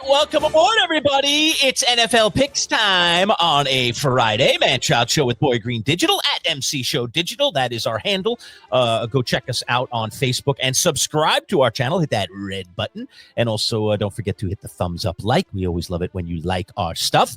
Welcome aboard, everybody. It's NFL Picks time on a Friday. Manchild Show with Boy Green Digital at MC Show Digital. That is our handle. Go check us out on Facebook and subscribe to our channel. Hit that red button. And also, don't forget to hit the thumbs up like. We always love it when you like our stuff.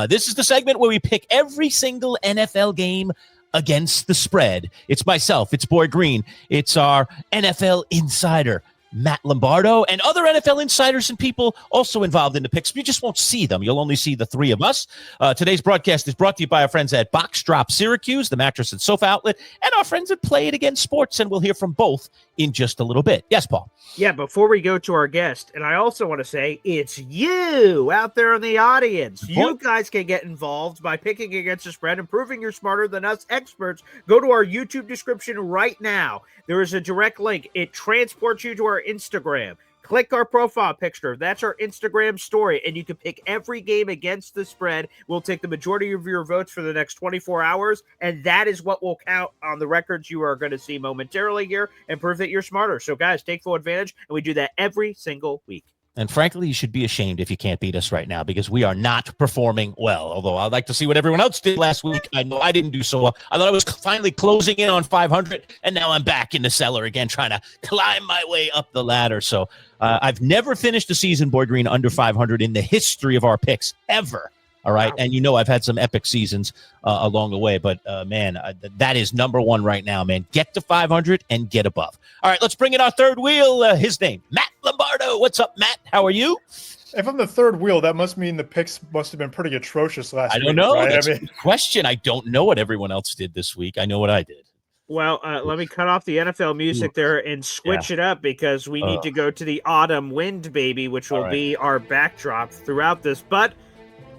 This is the segment where we pick every single NFL game against the spread. It's myself. It's Boy Green. It's our NFL Insider, Matt Lombardo, and other NFL insiders and people also involved in the picks. You just won't see them. You'll only see the three of us. Today's broadcast is brought to you by our friends at Box Drop Syracuse, the mattress and sofa outlet, and our friends at Play It Again Sports, and we'll hear from both in just a little bit. Yes, Paul? Yeah, before we go to our guest, and I also want to say it's you out there in the audience. You guys can get involved by picking against the spread and proving you're smarter than us experts. Go to our YouTube description right now. There is a direct link. It transports you to our Instagram. Click our profile picture. That's our Instagram story, and you can pick every game against the spread. We'll take the majority of your votes for the next 24 hours, and that is what will count on the records you are going to see momentarily here and prove that you're smarter. So, guys, take full advantage, and we do that every single week. And frankly, you should be ashamed if you can't beat us right now because we are not performing well. Although I'd like to see what everyone else did last week. I know I didn't do so well. I thought I was finally closing in on 500, and now I'm back in the cellar again trying to climb my way up the ladder. So I've never finished a season, Boy Green, under 500 in the history of our picks ever. All right. Wow. And you know, I've had some epic seasons along the way, but man, that is number one right now, man. Get to 500 and get above. All right, let's bring in our third wheel. His name, Matt Lombardo. What's up, Matt? How are you? If I'm the third wheel, that must mean the picks must have been pretty atrocious last week. I don't know. Right? That's a good question. I don't know what everyone else did this week. I know what I did. Well, let me cut off the NFL music there and switch it up because we need to go to the autumn wind, baby, which will be our backdrop throughout this. But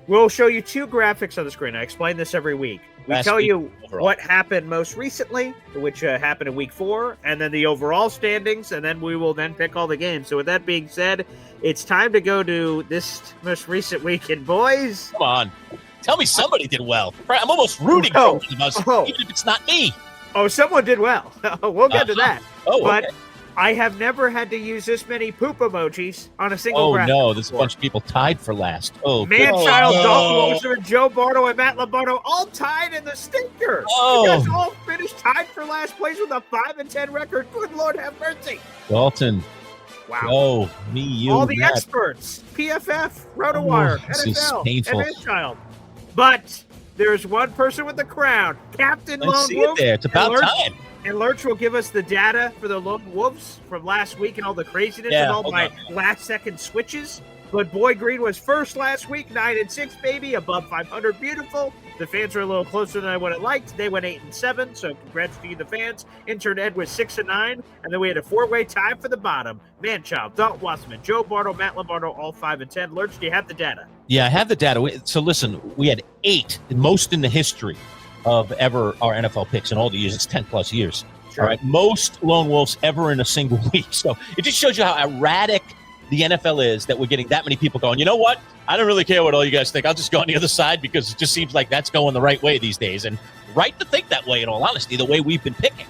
we'll show you two graphics on the screen. I explain this every week. We tell you what happened most recently, which happened in week 4, and then the overall standings, and then we will then pick all the games. So with that being said, it's time to go to this most recent weekend, boys. Come on. Tell me somebody did well. I'm almost rooting for one of us, even if it's not me. Oh, someone did well. We'll get to that. But I have never had to use this many poop emojis on a single graphic. Oh, no. There's a bunch of people tied for last. Manchild, Dalton Wilson, Joe Bardo, and Matt Lombardo all tied in the stinker. You guys all finished tied for last place with a 5-10 record. Good Lord have mercy. Dalton. Wow. Oh, me, you, all the Matt. Experts. PFF, RotoWire, NFL, painful. and Manchild. But there's one person with the crown. Captain Lone see Wolf. It there. It's about time. And Lerch will give us the data for the Lone Wolves from last week and all the craziness and all my last-second switches. But Boy Green was first last week, 9-6, baby, above 500, beautiful. The fans are a little closer than I would have liked. They went 8-7, so congrats to you, the fans. Intern Ed was 6-9, and then we had a 4-way tie for the bottom. Manchild, Dalton Wasserman, Joe Bardo, Matt Lombardo, all 5-10. Lerch, do you have the data? Yeah, I have the data. So listen, we had 8, most in the history of ever our NFL picks in all the years. It's 10 plus years. Sure. All right. Most lone wolves ever in a single week. So it just shows you how erratic the NFL is that we're getting that many people going, you know what? I don't really care what all you guys think. I'll just go on the other side because it just seems like that's going the right way these days. And right to think that way, in all honesty, the way we've been picking.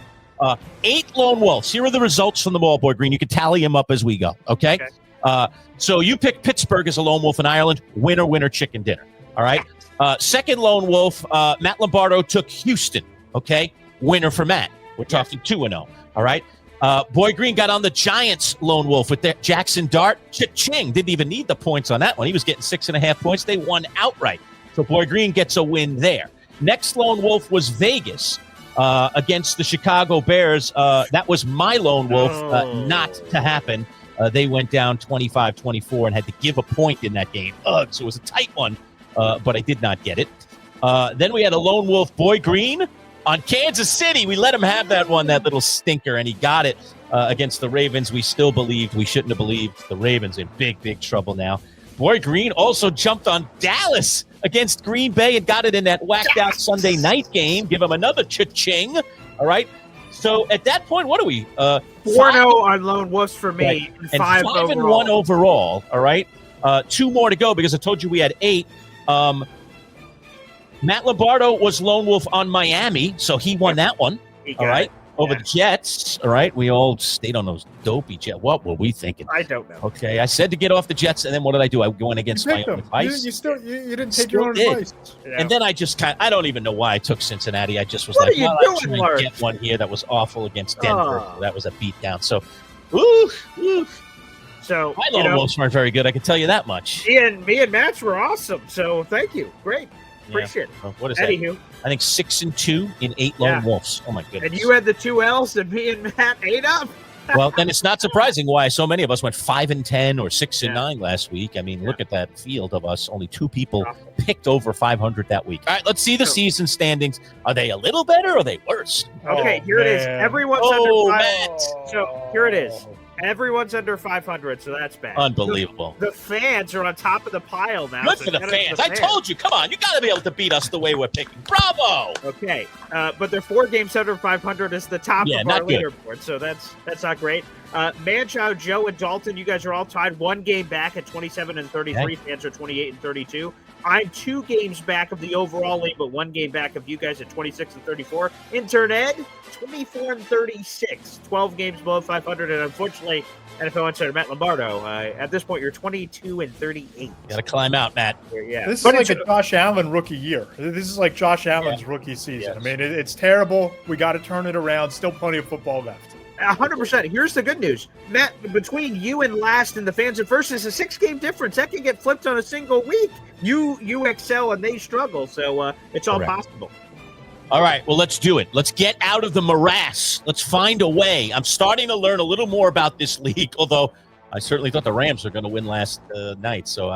8 lone wolves. Here are the results from the ball, Boy Green. You can tally them up as we go. Okay. So you picked Pittsburgh as a lone wolf in Ireland. Winner, winner, chicken dinner. All right. Second lone wolf, Matt Lombardo took Houston. Okay. Winner for Matt. We're talking 2-0. All right. Boy Green got on the Giants lone wolf with that Jackson Dart. Cha-ching. Didn't even need the points on that one. He was getting 6.5 points. They won outright. So Boy Green gets a win there. Next lone wolf was Vegas against the Chicago Bears. That was my lone wolf. Not to happen. They went down 25-24 and had to give a point in that game. So it was a tight one, but I did not get it. Then we had a lone wolf, Boy Green, on Kansas City. We let him have that one, that little stinker, and he got it against the Ravens. We still believed. We shouldn't have believed. The Ravens in big, big trouble now. Boy Green also jumped on Dallas against Green Bay and got it in that whacked-out Sunday night game. Give him another cha-ching. All right. So at that point, what are we? 4-0 on lone wolves for me, and 5 overall. And 1 overall. All right. 2 more to go because I told you we had 8. Matt Lombardo was lone wolf on Miami, so he won that one. All right. over the Jets. All right, we all stayed on those dopey Jets. What were we thinking? I don't know. Okay, I said to get off the Jets, and then what did I do? I went against my own advice. You didn't take your own advice. Yeah. And then I just I don't even know why I took Cincinnati. I just was what like, well, I'll try and get one here that was awful against Denver. So that was a beatdown. So, woo. So my lone wolves weren't very good. I can tell you that much. Me and Matt were awesome. So thank you. Great. Appreciate it. Well, what is Anywho, that? I think 6-2 in 8 lone wolves. Oh my goodness! And you had the 2 L's, and me and Matt 8 up. Well, then it's not surprising why so many of us went 5-10 or 6-9 last week. I mean, look at that field of us. Only 2 people picked over 500 that week. All right, let's see the season standings. Are they a little better or are they worse? Okay, here it is. Everyone's under 500. So here it is. Everyone's under 500, so that's bad. Unbelievable. The fans are on top of the pile now. Good for the fans. I told you. Come on. You got to be able to beat us the way we're picking. Bravo. Okay. But they're 4 games under 500 is the top of our leaderboard, so that's not great. Manchild, Joe, and Dalton, you guys are all tied 1 game back at 27 and 33. Okay. Fans are 28 and 32. I'm 2 games back of the overall lead, but 1 game back of you guys at 26 and 34. Intern Ed, 24 and 36. 12 games below 500, and unfortunately, NFL Insider Matt Lombardo, at this point, you're 22 and 38. Got to climb out, Matt. Yeah. This is like a Josh Allen rookie year. This is like Josh Allen's rookie season. Yes. I mean, it's terrible. We got to turn it around. Still plenty of football left. 100%. Here's the good news. Matt, between you and last and the fans at first is a 6-game difference. That can get flipped on a single week. You excel and they struggle, so it's all possible. All right, well, let's do it. Let's get out of the morass. Let's find a way. I'm starting to learn a little more about this league, although I certainly thought the Rams were going to win last night, so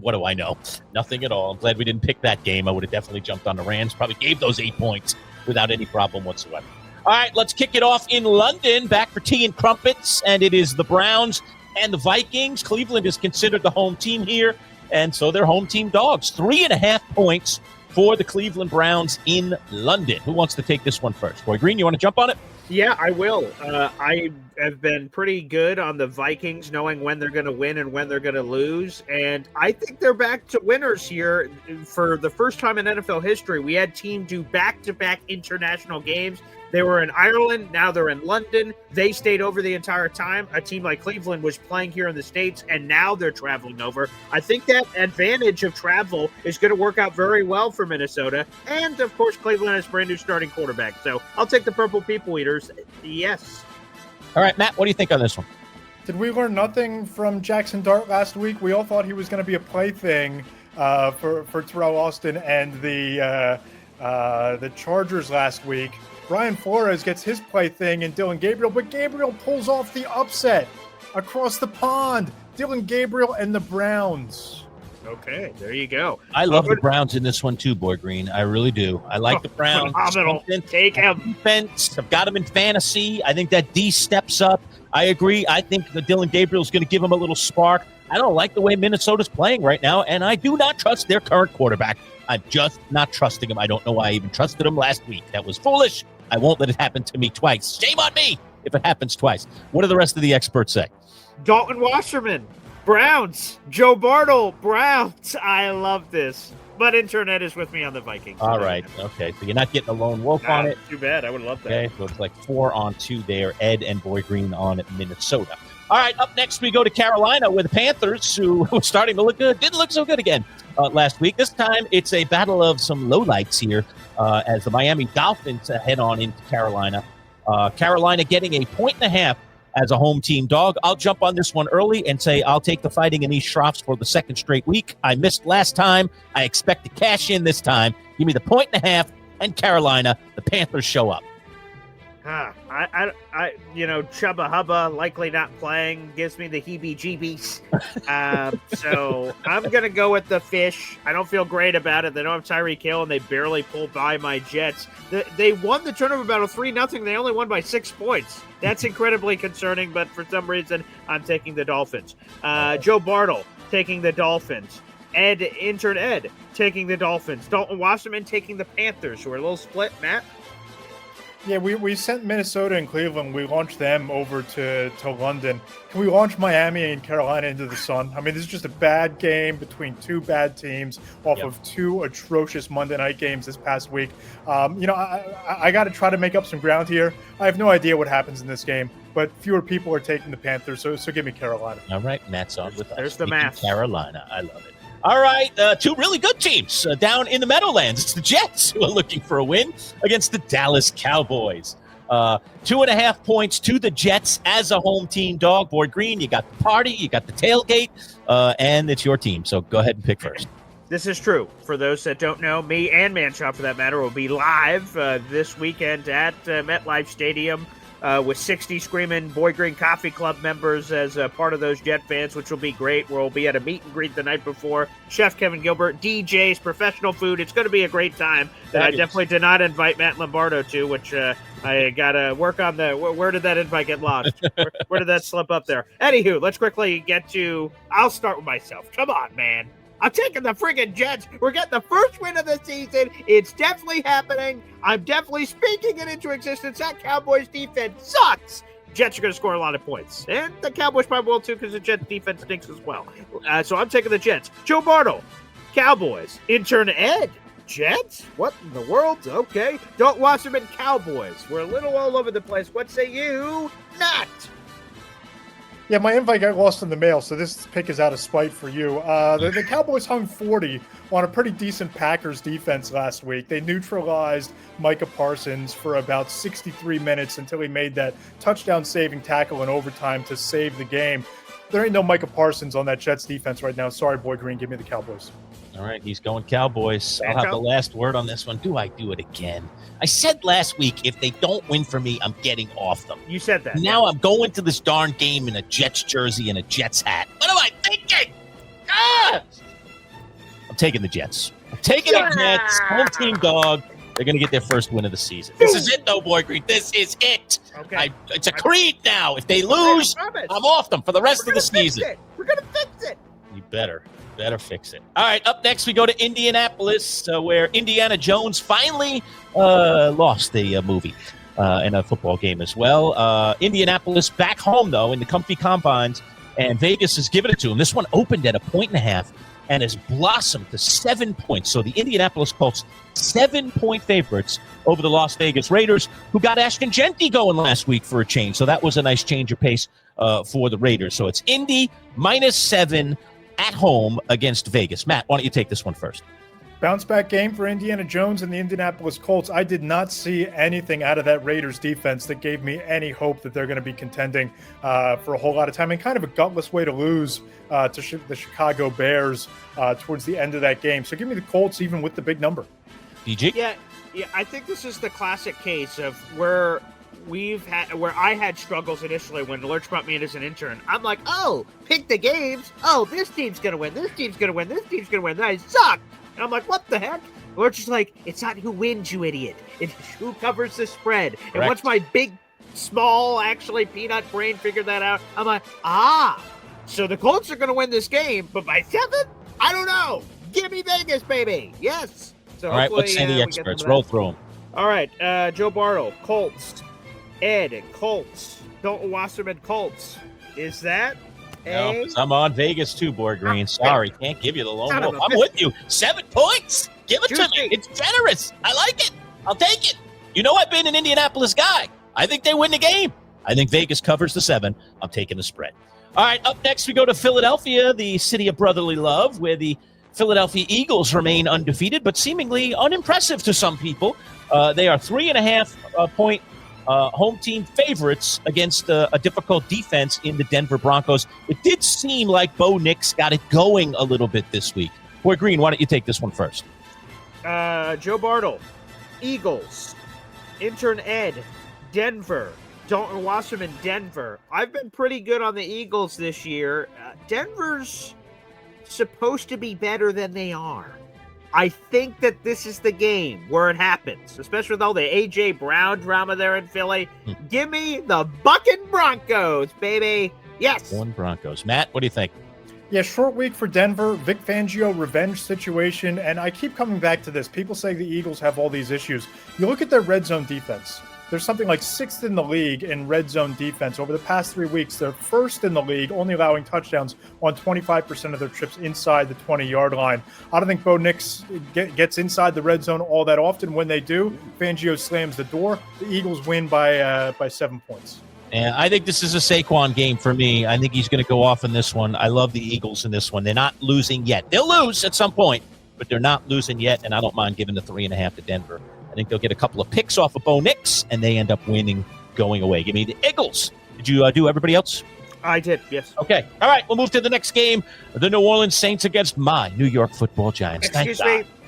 what do I know? Nothing at all. I'm glad we didn't pick that game. I would have definitely jumped on the Rams, probably gave those 8 points without any problem whatsoever. All right, let's kick it off in London. Back for tea and crumpets, and it is the Browns and the Vikings. Cleveland is considered the home team here, and so they're home team dogs. 3.5 points for the Cleveland Browns in London. Who wants to take this one first? Boy Green, you want to jump on it? Yeah, I will. I have been pretty good on the Vikings, knowing when they're going to win and when they're going to lose. And I think they're back to winners here. For the first time in NFL history, we had teams do back-to-back international games. They were in Ireland. Now they're in London. They stayed over the entire time. A team like Cleveland was playing here in the States, and now they're traveling over. I think that advantage of travel is going to work out very well for Minnesota. And, of course, Cleveland has a brand new starting quarterback. So I'll take the Purple People Eaters. Yes. All right, Matt, what do you think on this one? Did we learn nothing from Jackson Dart last week? We all thought he was going to be a plaything for Terrell Austin and the Chargers last week. Brian Flores gets his plaything and Dylan Gabriel, but Gabriel pulls off the upset across the pond. Dylan Gabriel and the Browns. Okay, there you go. I love the Browns in this one too, Boy Green. I really do. I like the Browns. Phenomenal. Take him. Defense. I've got him in fantasy. I think that D steps up. I agree. I think that Dylan Gabriel's going to give him a little spark. I don't like the way Minnesota's playing right now, and I do not trust their current quarterback. I'm just not trusting him. I don't know why I even trusted him last week. That was foolish. I won't let it happen to me twice. Shame on me if it happens twice. What do the rest of the experts say? Dalton Wasserman, Browns. Joe Bartle, Browns. I love this. But Internet is with me on the Vikings. All right. Okay. So you're not getting a lone wolf on it. Too bad. I would love that. Okay. So it's like 4-on-2 there. Ed and Boy Green on Minnesota. All right. Up next, we go to Carolina with the Panthers, who were starting to look good. Didn't look so good again last week. This time, it's a battle of some lowlights here as the Miami Dolphins head on into Carolina. Carolina getting 1.5 as a home team dog. I'll jump on this one early and say I'll take the Fighting Anish Shroffs for the second straight week. I missed last time. I expect to cash in this time. Give me the 1.5 and Carolina. The Panthers show up. Chubba Hubba likely not playing gives me the heebie-jeebies. So I'm going to go with the Fish. I don't feel great about it. They don't have Tyreek Hill, and they barely pulled by my Jets. They won the turnover battle 3-0. They only won by 6 points. That's incredibly concerning, but for some reason, I'm taking the Dolphins. Joe Bartle taking the Dolphins. Intern Ed taking the Dolphins. Dalton Wasserman taking the Panthers, who are a little split. Matt? Yeah, we sent Minnesota and Cleveland. We launched them over to London. Can we launch Miami and Carolina into the sun? I mean, this is just a bad game between two bad teams off of two atrocious Monday night games this past week. I got to try to make up some ground here. I have no idea what happens in this game, but fewer people are taking the Panthers, so give me Carolina. All right, Matt's on with us. There's the math. Carolina, I love it. All right, two really good teams down in the Meadowlands. It's the Jets who are looking for a win against the Dallas Cowboys. 2.5 points to the Jets as a home team dog. Boyd Green, you got the party, you got the tailgate, and it's your team. So go ahead and pick first. This is true. For those that don't know, me and Manchild, for that matter, will be live this weekend at MetLife Stadium with 60 screaming Boyd Green Coffee Club members as part of those Jet fans, which will be great. We'll be at a meet and greet the night before. Chef Kevin Gilbert, DJs, professional food. It's going to be a great time that I definitely did not invite Matt Lombardo to, which I got to work on where did that invite get lost? Where did that slip up there? Anywho, let's quickly get to, I'll start with myself. Come on, man. I'm taking the friggin' Jets. We're getting the first win of the season. It's definitely happening. I'm definitely speaking it into existence. That Cowboys defense sucks. Jets are going to score a lot of points. And the Cowboys probably will too because the Jets defense stinks as well. So I'm taking the Jets. Joe Bartle, Cowboys. Intern Ed, Jets? What in the world? Okay. Don't Wasserman, Cowboys. We're a little all over the place. What say you? Not. Yeah, my invite got lost in the mail, so this pick is out of spite for you. The Cowboys hung 40 on a pretty decent Packers defense last week. They neutralized Micah Parsons for about 63 minutes until he made that touchdown-saving tackle in overtime to save the game. There ain't no Micah Parsons on that Jets defense right now. Sorry, Boyd Green, give me the Cowboys. All right, he's going Cowboys. I'll have the last word on this one. Do I do it again? I said last week, if they don't win for me, I'm getting off them. You said that. Now I'm going to this darn game in a Jets jersey and a Jets hat. What am I thinking? I'm taking the Jets. I'm taking the Jets. Home team dog. They're going to get their first win of the season. This is it, though, Boyd Green. This is it. Okay. It's a creed now. If they lose, I'm off them for the rest of the season. We're going to fix it. You better fix it. All right, up next we go to Indianapolis, where Indiana Jones finally lost the movie in a football game as well. Indianapolis back home, though, in the comfy confines, and Vegas has given it to them. This one opened at 1.5 and has blossomed to 7 points. So the Indianapolis Colts, 7-point favorites over the Las Vegas Raiders, who got Ashton Genty going last week for a change. So that was a nice change of pace for the Raiders. So it's Indy -7 at home against Vegas. Matt, why don't you take this one first? Bounce back game for Indiana Jones and the Indianapolis Colts. I did not see anything out of that Raiders defense that gave me any hope that they're going to be contending for a whole lot of time, and kind of a gutless way to lose to the Chicago Bears towards the end of that game. So give me the Colts even with the big number. DG? Yeah, I think this is the classic case of where I had struggles initially when Lerch brought me in as an intern. I'm like, oh, pick the games. Oh, this team's going to win. This team's going to win. This team's going to win. Then I suck. And I'm like, what the heck? Lerch is like, it's not who wins, you idiot. It's who covers the spread. Correct. And once my big, small, actually peanut brain figured that out, I'm like, so the Colts are going to win this game, but by 7? I don't know. Give me Vegas, baby. Yes. So all right, let's say the experts. Roll through them. All right, Joe Bartle, Colts. Ed, Colts. Dalton Wasserman, Colts. Is that no, I'm on Vegas too, Boyd Green. Sorry, can't give you the lone wolf. I'm with you. 7 points. Give it to me. It's generous. I like it. I'll take it. You know I've been an Indianapolis guy. I think they win the game. I think Vegas covers the 7. I'm taking the spread. All right, up next we go to Philadelphia, the city of brotherly love, where the Philadelphia Eagles remain undefeated, but seemingly unimpressive to some people. They are 3.5 point home team favorites against a difficult defense in the Denver Broncos. It did seem like Bo Nix got it going a little bit this week. Boy Green, why don't you take this one first? Joe Bartle, Eagles. Intern Ed, Denver. Dalton Wasserman, Denver. I've been pretty good on the Eagles this year. Denver's supposed to be better than they are. I think that this is the game where it happens, especially with all the A.J. Brown drama there in Philly. Give me the Bucking Broncos, baby. Yes. One Broncos. Matt, what do you think? Yeah, short week for Denver. Vic Fangio revenge situation, and I keep coming back to this. People say the Eagles have all these issues. You look at their red zone defense. They're something like 6th in the league in red zone defense. Over the past 3 weeks, they're 1st in the league, only allowing touchdowns on 25% of their trips inside the 20-yard line. I don't think Bo Nix gets inside the red zone all that often. When they do, Fangio slams the door. The Eagles win by 7 points. And I think this is a Saquon game for me. I think he's going to go off in this one. I love the Eagles in this one. They're not losing yet. They'll lose at some point, but they're not losing yet, and I don't mind giving the 3.5 to Denver. I think they'll get a couple of picks off of Bo Nix, and they end up winning going away. Give me the Eagles. Did you do everybody else? I did, yes. Okay. All right, we'll move to the next game. The New Orleans Saints against my New York Football Giants.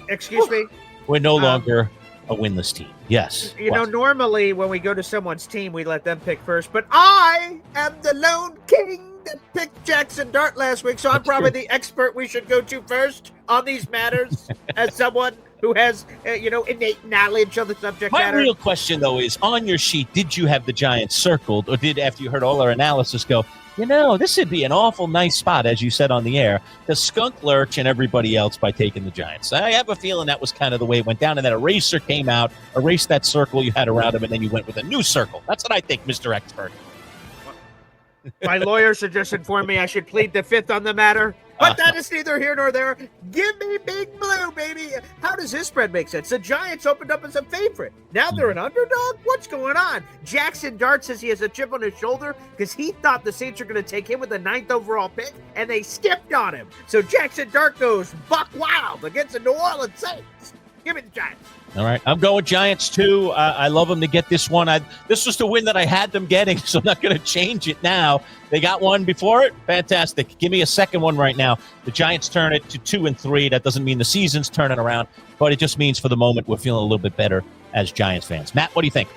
Excuse me. We're no longer a winless team. Yes. You know, normally when we go to someone's team, we let them pick first, but I am the lone king that picked Jackson Dart last week, so I'm probably the expert we should go to first on these matters as someone who has, innate knowledge of the subject matter. My real question, though, is on your sheet, did you have the Giants circled, or did, after you heard all our analysis, go, this would be an awful nice spot, as you said on the air, to skunk Lerch and everybody else by taking the Giants? I have a feeling that was kind of the way it went down, and that eraser came out, erased that circle you had around him, and then you went with a new circle. That's what I think, Mr. Expert. My lawyers have just informed me I should plead the fifth on the matter. But that is neither here nor there. Give me Big Blue, baby. How does this spread make sense? The Giants opened up as a favorite. Now they're an underdog? What's going on? Jackson Dart says he has a chip on his shoulder because he thought the Saints were going to take him with the 9th overall pick, and they skipped on him. So Jackson Dart goes buck wild against the New Orleans Saints. Give me the Giants. All right. I'm going Giants, too. I love them to get this one. This was the win that I had them getting, so I'm not going to change it now. They got one before it. Fantastic. Give me a second one right now. The Giants turn it to 2-3. That doesn't mean the season's turning around, but it just means for the moment we're feeling a little bit better as Giants fans. Matt, what do you think?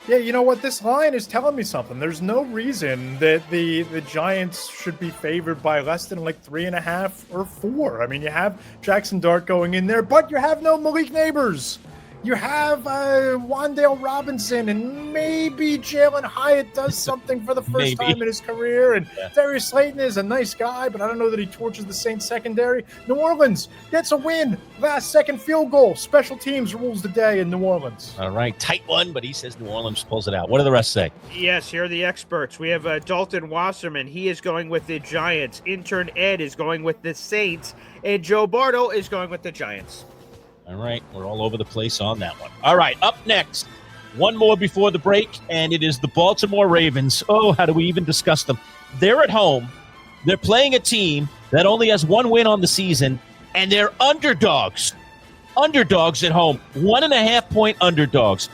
Yeah, you know what? This line is telling me something. There's no reason that the Giants should be favored by less than like 3.5 or 4. I mean, you have Jackson Dart going in there, but you have no Malik Neighbors. You have Wan'Dale Robinson, and maybe Jalen Hyatt does something for the first time in his career. And Darius Slayton is a nice guy, but I don't know that he torches the Saints secondary. New Orleans gets a win. Last second field goal. Special teams rules the day in New Orleans. All right. Tight one, but he says New Orleans pulls it out. What do the rest say? Yes, here are the experts. We have Dalton Wasserman. He is going with the Giants. Intern Ed is going with the Saints. And Joe Bartle is going with the Giants. All right, we're all over the place on that one. All right, up next, one more before the break, and it is the Baltimore Ravens. Oh, how do we even discuss them? They're at home. They're playing a team that only has one win on the season, and they're underdogs. Underdogs at home, 1.5-point underdogs.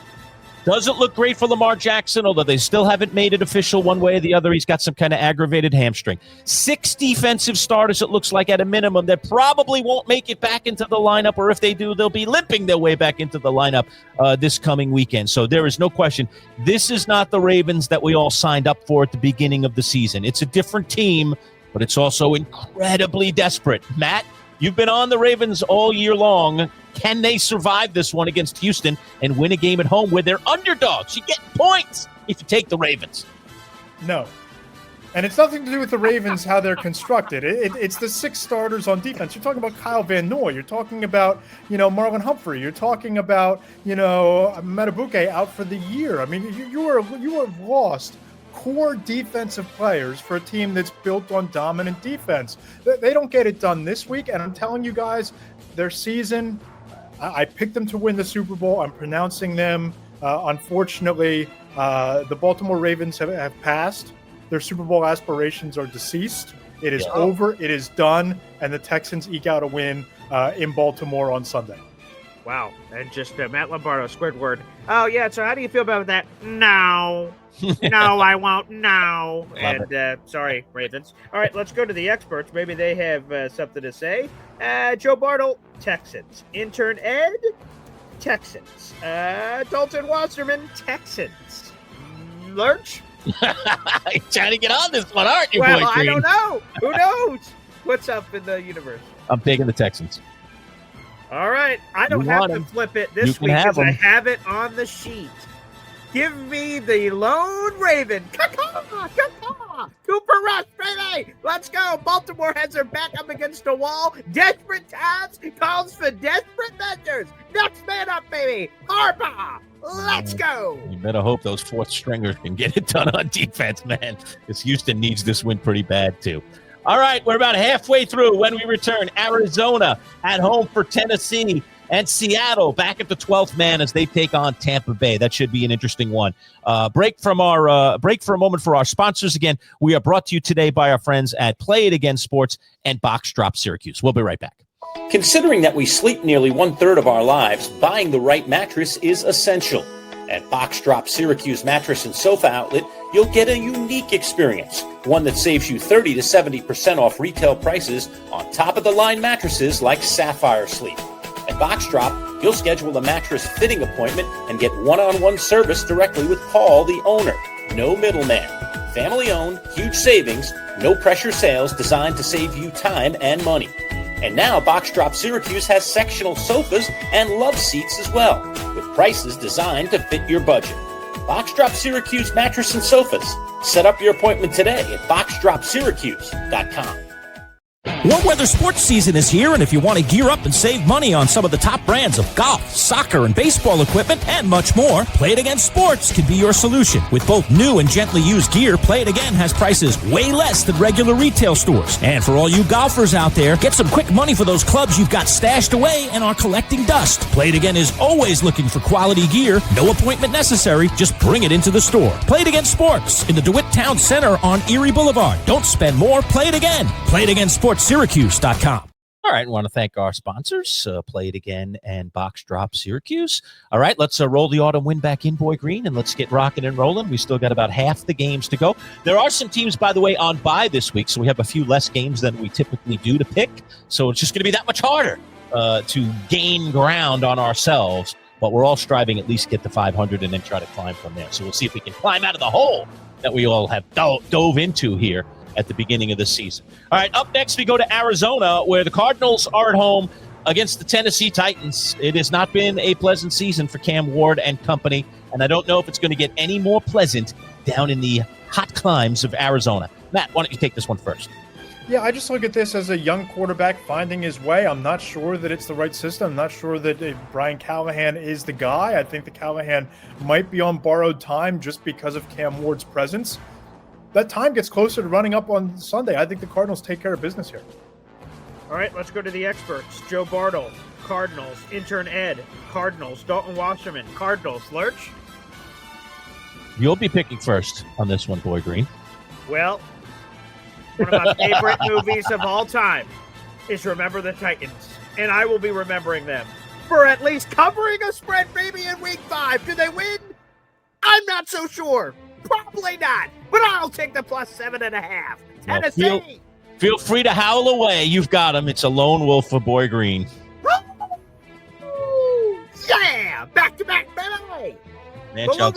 Doesn't look great for Lamar Jackson, although they still haven't made it official one way or the other. He's got some kind of aggravated hamstring. 6 defensive starters, it looks like, at a minimum, that probably won't make it back into the lineup, or if they do, they'll be limping their way back into the lineup this coming weekend. So there is no question. This is not the Ravens that we all signed up for at the beginning of the season. It's a different team, but it's also incredibly desperate. Matt, you've been on the Ravens all year long. Can they survive this one against Houston and win a game at home where they're underdogs? You get points if you take the Ravens. No. And it's nothing to do with the Ravens, how they're constructed. It's the 6 starters on defense. You're talking about Kyle Van Noy. You're talking about, Marlon Humphrey. You're talking about, Matabuke out for the year. I mean, you have lost core defensive players for a team that's built on dominant defense. They don't get it done this week, and I'm telling you guys, their season, I picked them to win the Super Bowl. I'm pronouncing them. Unfortunately, the Baltimore Ravens have passed. Their Super Bowl aspirations are deceased. It is over. It is done. And the Texans eke out a win in Baltimore on Sunday. Wow. And just Matt Lombardo, Squidward. Oh, yeah. So how do you feel about that? No. No, I won't. No. And sorry, Ravens. All right, let's go to the experts. Maybe they have something to say. Joe Bartle, Texans. Intern Ed, Texans. Dalton Wasserman, Texans. Lurch? You're trying to get on this one, aren't you, well, boy? I don't know. Who knows? What's up in the universe? I'm taking the Texans. All right. I don't have to flip it this week because I have it on the sheet. Give me the lone Raven. Caw-caw, caw-caw. Cooper Rush, baby! Let's go! Baltimore has their back up against the wall. Desperate times calls for desperate measures. Next man up, baby! Harbaugh! Let's go! You better hope those fourth stringers can get it done on defense, man. Because Houston needs this win pretty bad, too. All right, we're about halfway through. When we return, Arizona at home for Tennessee. And Seattle back at the 12th man as they take on Tampa Bay. That should be an interesting one. Break for a moment for our sponsors. Again, we are brought to you today by our friends at Play It Again Sports and Box Drop Syracuse. We'll be right back. Considering that we sleep nearly 1/3 of our lives, buying the right mattress is essential. At Box Drop Syracuse Mattress and Sofa Outlet, you'll get a unique experience, one that saves you 30 to 70% off retail prices on top-of-the-line mattresses like Sapphire Sleep. At Box Drop, you'll schedule a mattress fitting appointment and get one-on-one service directly with Paul, the owner. No middleman. Family-owned, huge savings, no-pressure sales designed to save you time and money. And now Box Drop Syracuse has sectional sofas and love seats as well, with prices designed to fit your budget. Box Drop Syracuse Mattress and Sofas. Set up your appointment today at boxdropsyracuse.com. Warm weather sports season is here, and if you want to gear up and save money on some of the top brands of golf, soccer, and baseball equipment, and much more, Play It Again Sports can be your solution. With both new and gently used gear, Play It Again has prices way less than regular retail stores. And for all you golfers out there, get some quick money for those clubs you've got stashed away and are collecting dust. Play It Again is always looking for quality gear. No appointment necessary. Just bring it into the store. Play It Again Sports in the DeWitt Town Center on Erie Boulevard. Don't spend more. Play it again. Play It Again Sports. Syracuse.com. All right, I want to thank our sponsors, Play It Again and Box Drop Syracuse. All right, let's roll the autumn win back in, Boy Green, and let's get rocking and rolling. We still got about half the games to go. There are some teams, by the way, on bye this week, so we have a few less games than we typically do to pick. So it's just going to be that much harder to gain ground on ourselves. But we're all striving at least get to 500 and then try to climb from there. So we'll see if we can climb out of the hole that we all have dove into here at the beginning of the season. All right, up next we go to Arizona, where the Cardinals are at home against the Tennessee Titans. It has not been a pleasant season for Cam Ward and company, and I don't know if it's going to get any more pleasant down in the hot climes of Arizona. Matt, why don't you take this one first? Yeah, I just look at this as a young quarterback finding his way. I'm not sure that it's the right system. I'm not sure that Brian Callahan is the guy. I think that Callahan might be on borrowed time just because of Cam Ward's presence. That time gets closer to running up on Sunday. I think the Cardinals take care of business here. All right, let's go to the experts. Joe Bartle, Cardinals. Intern Ed, Cardinals. Dalton Wasserman, Cardinals. Lerch? You'll be picking first on this one, Boy Green. Well, one of my favorite movies of all time is Remember the Titans, and I will be remembering them for at least covering a spread maybe in week 5. Do they win? I'm not so sure. Probably not, but I'll take the +7.5. Tennessee. Feel free to howl away. You've got him. It's a lone wolf for Boy Green. Yeah, back-to-back, baby. Manchild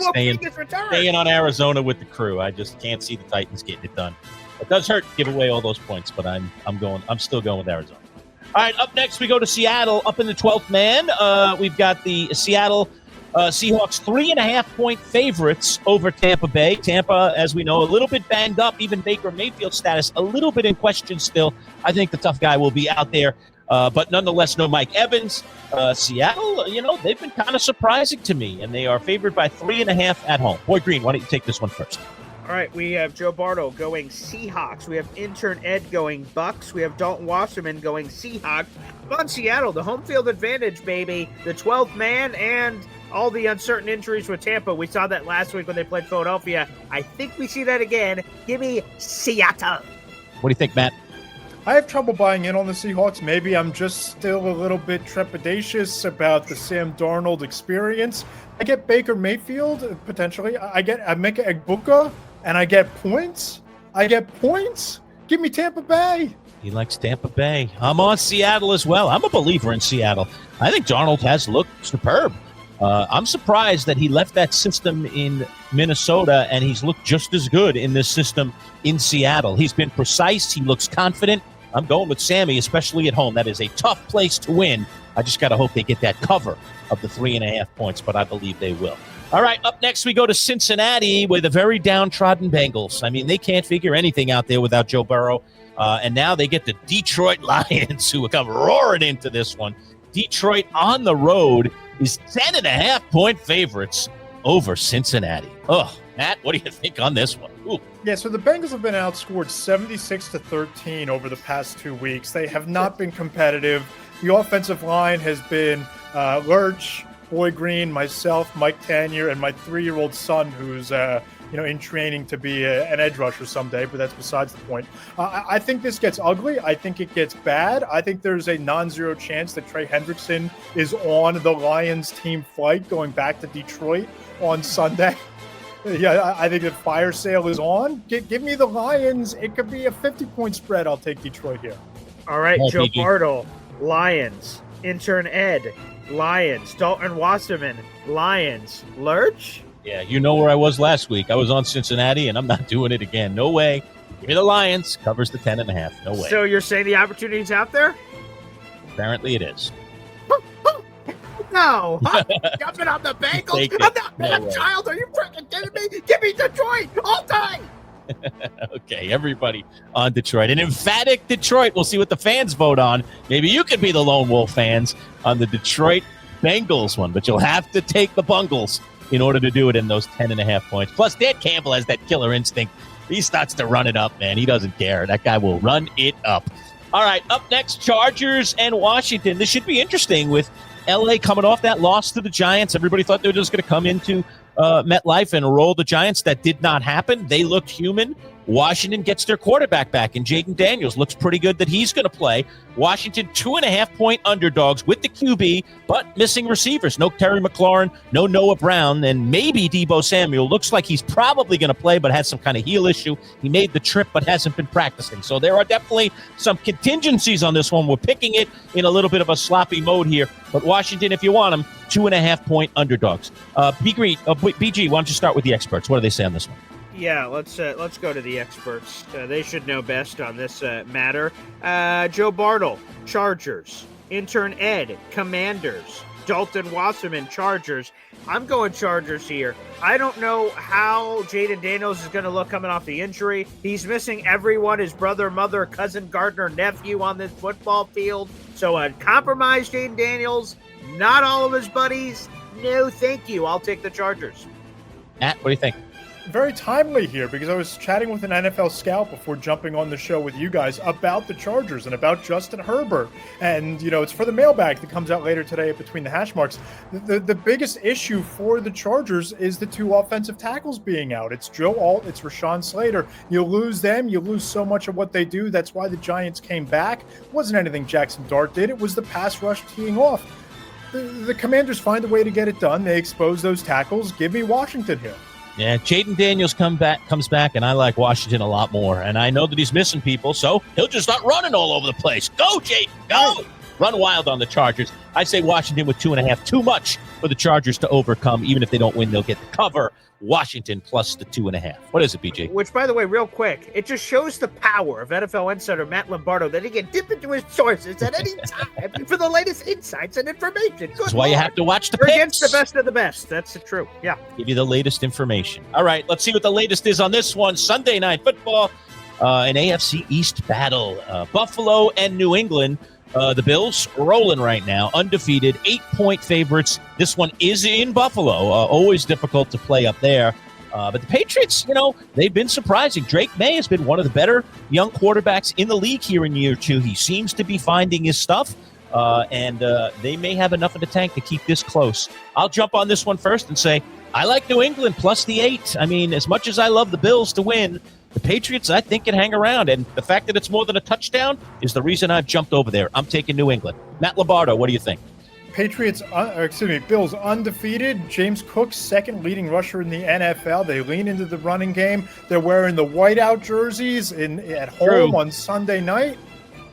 staying on Arizona with the crew. I just can't see the Titans getting it done. It does hurt to give away all those points, but I'm still going with Arizona. All right, up next we go to Seattle, up in the 12th man. We've got the Seattle Seahawks 3.5-point favorites over Tampa Bay. Tampa, as we know, a little bit banged up. Even Baker Mayfield's status a little bit in question still. I think the tough guy will be out there. But nonetheless, no Mike Evans. Seattle, they've been kind of surprising to me, and they are favored by 3.5 at home. Boy Green, why don't you take this one first? All right, we have Joe Bartle going Seahawks. We have intern Ed going Bucks. We have Dalton Wasserman going Seahawks. On Seattle, the home field advantage, baby. The 12th man and all the uncertain injuries with Tampa. We saw that last week when they played Philadelphia. I think we see that again. Give me Seattle. What do you think, Matt? I have trouble buying in on the Seahawks. Maybe I'm just still a little bit trepidatious about the Sam Darnold experience. I get Baker Mayfield, potentially. I get Emeka Egbuka, and I get points. Give me Tampa Bay. He likes Tampa Bay. I'm on Seattle as well. I'm a believer in Seattle. I think Darnold has looked superb. I'm surprised that he left that system in Minnesota, and he's looked just as good in this system in Seattle. He's been precise. He looks confident. I'm going with Sammy, especially at home. That is a tough place to win. I just got to hope they get that cover of the 3.5 points, but I believe they will. All right, up next we go to Cincinnati with a very downtrodden Bengals. I mean, they can't figure anything out there without Joe Burrow. And now they get the Detroit Lions, who come roaring into this one. Detroit on the road is 10.5-point favorites over Cincinnati. Oh, Matt, what do you think on this one? Ooh. Yeah, so the Bengals have been outscored 76-13 over the past 2 weeks. They have not been competitive. The offensive line has been Lerch, Boy Green, myself, Mike Tanier, and my 3-year-old son, who's in training to be an edge rusher someday, but that's besides the point. I think this gets ugly. I think it gets bad. I think there's a non-zero chance that Trey Hendrickson is on the Lions team flight going back to Detroit on Sunday. Yeah, I think the fire sale is on. Give me the Lions. It could be a 50-point spread. I'll take Detroit here. All right, Oh, Joe PG. Bartle, Lions. Intern Ed, Lions. Dalton Wasserman, Lions. Lerch? Yeah, you know where I was last week. I was on Cincinnati, and I'm not doing it again. No way. Give me the Lions. Covers the 10.5. No way. So you're saying the opportunity's out there? Apparently it is. No. Jumping on the Bengals? Take it. I'm not No way. Manchild. Are you freaking kidding me? Give me Detroit all time. Okay, everybody on Detroit. An emphatic Detroit. We'll see what the fans vote on. Maybe you could be the Lone Wolf fans on the Detroit Bengals one, but you'll have to take the Bungles in order to do it in those 10.5 points. Plus, Dan Campbell has that killer instinct. He starts to run it up, man. He doesn't care. That guy will run it up. All right, up next, Chargers and Washington. This should be interesting with L.A. coming off that loss to the Giants. Everybody thought they were just going to come into MetLife and roll the Giants. That did not happen. They looked human. Washington gets their quarterback back, and Jaden Daniels looks pretty good that he's going to play. Washington 2.5-point underdogs with the QB, but missing receivers. No Terry McLaurin, no Noah Brown, and maybe Deebo Samuel. Looks like he's probably going to play, but has some kind of heel issue. He made the trip, but hasn't been practicing. So there are definitely some contingencies on this one. We're picking it in a little bit of a sloppy mode here, but Washington, if you want them, 2.5-point underdogs. BG, why don't you start with the experts? What do they say on this one? Yeah, let's go to the experts. They should know best on this matter. Joe Bartle, Chargers. Intern Ed, Commanders. Dalton Wasserman, Chargers. I'm going Chargers here. I don't know how Jaden Daniels is going to look coming off the injury. He's missing everyone, his brother, mother, cousin, Gardner, nephew on this football field. So a compromised Jaden Daniels, not all of his buddies. No, thank you. I'll take the Chargers. Matt, what do you think? Very timely here because I was chatting with an NFL scout before jumping on the show with you guys about the Chargers and about Justin Herbert. And, it's for the mailbag that comes out later today between the hash marks. The biggest issue for the Chargers is the 2 offensive tackles being out. It's Joe Alt, it's Rashawn Slater. You lose them, you lose so much of what they do. That's why the Giants came back. It wasn't anything Jackson Dart did. It was the pass rush teeing off. The Commanders find a way to get it done. They expose those tackles. Give me Washington here. Yeah, Jaden Daniels comes back, and I like Washington a lot more. And I know that he's missing people, so he'll just start running all over the place. Go, Jaden, go! Run wild on the Chargers. I say Washington with 2.5. Too much for the Chargers to overcome. Even if they don't win, they'll get the cover. Washington plus the 2.5. What is it, BJ? Which, by the way, real quick, it just shows the power of NFL insider Matt Lombardo that he can dip into his sources at any time for the latest insights and information. That's why you have to watch the We're picks. against the best of the best. That's true. Yeah. Give you the latest information. All right, let's see what the latest is on this one. Sunday Night Football, an AFC East battle. Buffalo and New England. The Bills rolling right now, undefeated, 8-point favorites. This one is in Buffalo. Always difficult to play up there. But the Patriots, they've been surprising. Drake May has been one of the better young quarterbacks in the league here in year 2. He seems to be finding his stuff, and they may have enough in the tank to keep this close. I'll jump on this one first and say I like New England plus the 8. I mean, as much as I love the Bills to win, the Patriots, I think, can hang around. And the fact that it's more than a touchdown is the reason I've jumped over there. I'm taking New England. Matt Lombardo, what do you think? Bills undefeated. James Cook, second leading rusher in the NFL. They lean into the running game. They're wearing the whiteout jerseys at home on Sunday night.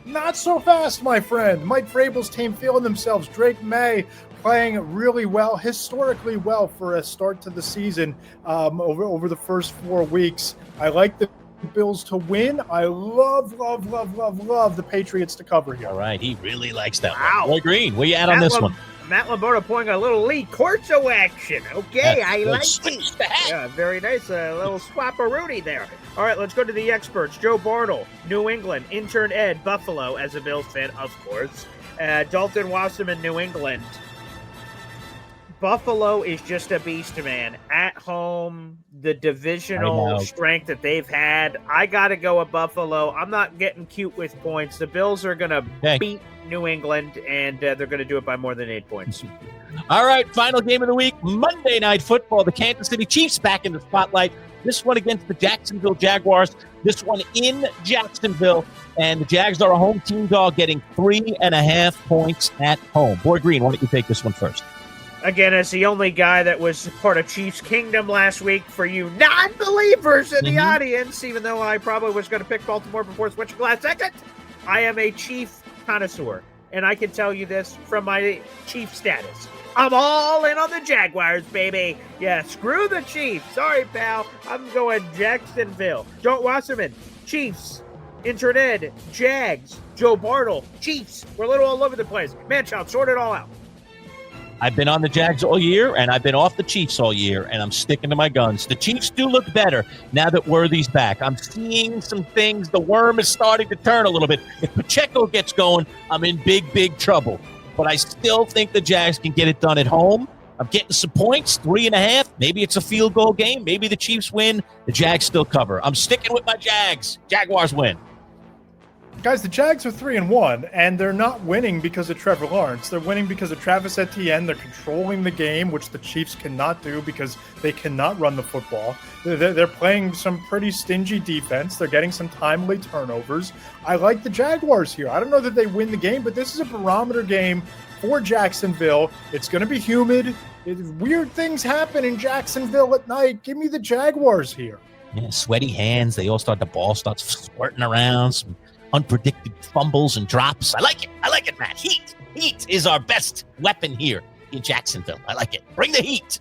Not so fast, my friend. Mike Vrabel's team feeling themselves. Drake May playing really well, historically well for a start to the season over the first 4 weeks. I like the Bills to win. I love the Patriots to cover here. All right, he really likes that Wow. one. Roy Green, where you at on this one? Matt Lombardo pulling a little Lee Corso action. Okay, I like it. Yeah, very nice. A little swap-a-rooney there. All right, let's go to the experts. Joe Bartle, New England. Intern Ed, Buffalo, as a Bills fan, of course. Dalton Wasserman, New England. Buffalo is just a beast, man. At home, the divisional strength that they've had. I got to go with Buffalo. I'm not getting cute with points. The Bills are going to beat New England, and they're going to do it by more than 8 points. All right, final game of the week, Monday Night Football. The Kansas City Chiefs back in the spotlight. This one against the Jacksonville Jaguars. This one in Jacksonville. And the Jags are a home team dog, getting 3.5 points at home. Boy Green, why don't you take this one first? Again, as the only guy that was part of Chiefs Kingdom last week, for you non-believers in the audience, even though I probably was going to pick Baltimore before switching last second, I am a Chief connoisseur, and I can tell you this from my Chief status. I'm all in on the Jaguars, baby. Yeah, screw the Chiefs. Sorry, pal. I'm going Jacksonville. Joe Wasserman, Chiefs. Intern Ed, Jags. Joe Bartle, Chiefs. We're a little all over the place. Manchild, sort it all out. I've been on the Jags all year, and I've been off the Chiefs all year, and I'm sticking to my guns. The Chiefs do look better now that Worthy's back. I'm seeing some things. The worm is starting to turn a little bit. If Pacheco gets going, I'm in big, big trouble. But I still think the Jags can get it done at home. I'm getting some points, 3.5. Maybe it's a field goal game. Maybe the Chiefs win. The Jags still cover. I'm sticking with my Jags. Jaguars win. Guys, the Jags are 3-1, and they're not winning because of Trevor Lawrence. They're winning because of Travis Etienne. They're controlling the game, which the Chiefs cannot do because they cannot run the football. They're playing some pretty stingy defense. They're getting some timely turnovers. I like the Jaguars here. I don't know that they win the game, but this is a barometer game for Jacksonville. It's going to be humid. Weird things happen in Jacksonville at night. Give me the Jaguars here. Yeah, sweaty hands. The ball starts squirting around. Some unpredicted fumbles and drops. I like it, Matt. Heat is our best weapon here in Jacksonville. I like it. Bring the heat.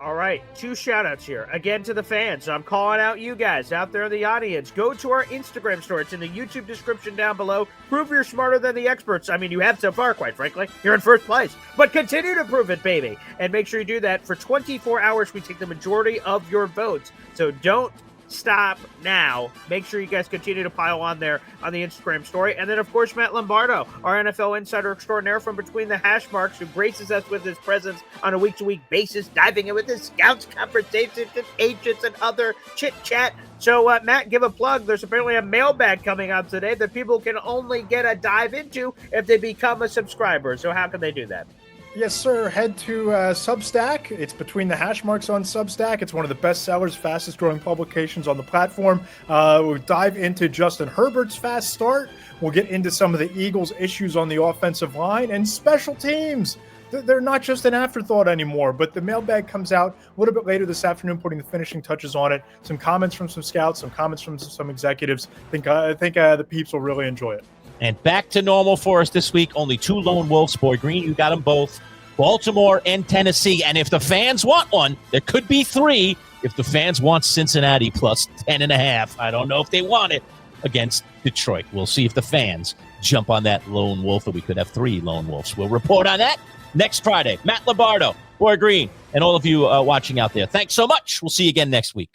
All right, 2 shout-outs here. Again to the fans. I'm calling out you guys out there in the audience. Go to our Instagram store. It's in the YouTube description down below. Prove you're smarter than the experts. I mean, you have so far, quite frankly. You're in first place. But continue to prove it, baby. And make sure you do that. For 24 hours, we take the majority of your votes. So don't stop now. Make sure you guys continue to pile on there on the Instagram story. And then, of course, Matt Lombardo, our NFL insider extraordinaire from between the hash marks, who graces us with his presence on a week-to-week basis, diving in with his scouts, conversations, and agents, and other chit-chat. So, Matt, give a plug. There's apparently a mailbag coming up today that people can only get a dive into if they become a subscriber. So how can they do that? Yes, sir. Head to Substack. It's between the hash marks on Substack. It's one of the best sellers, fastest growing publications on the platform. We'll dive into Justin Herbert's fast start. We'll get into some of the Eagles' issues on the offensive line and special teams. They're not just an afterthought anymore, but the mailbag comes out a little bit later this afternoon, putting the finishing touches on it. Some comments from some scouts, some comments from some executives. I think the peeps will really enjoy it. And back to normal for us this week. Only 2 lone wolves. Boy Green, you got them both. Baltimore and Tennessee. And if the fans want one, there could be 3 if the fans want Cincinnati plus 10.5. I don't know if they want it against Detroit. We'll see if the fans jump on that lone wolf, or we could have 3 lone wolves. We'll report on that next Friday. Matt Lombardo, Boy Green, and all of you watching out there, thanks so much. We'll see you again next week.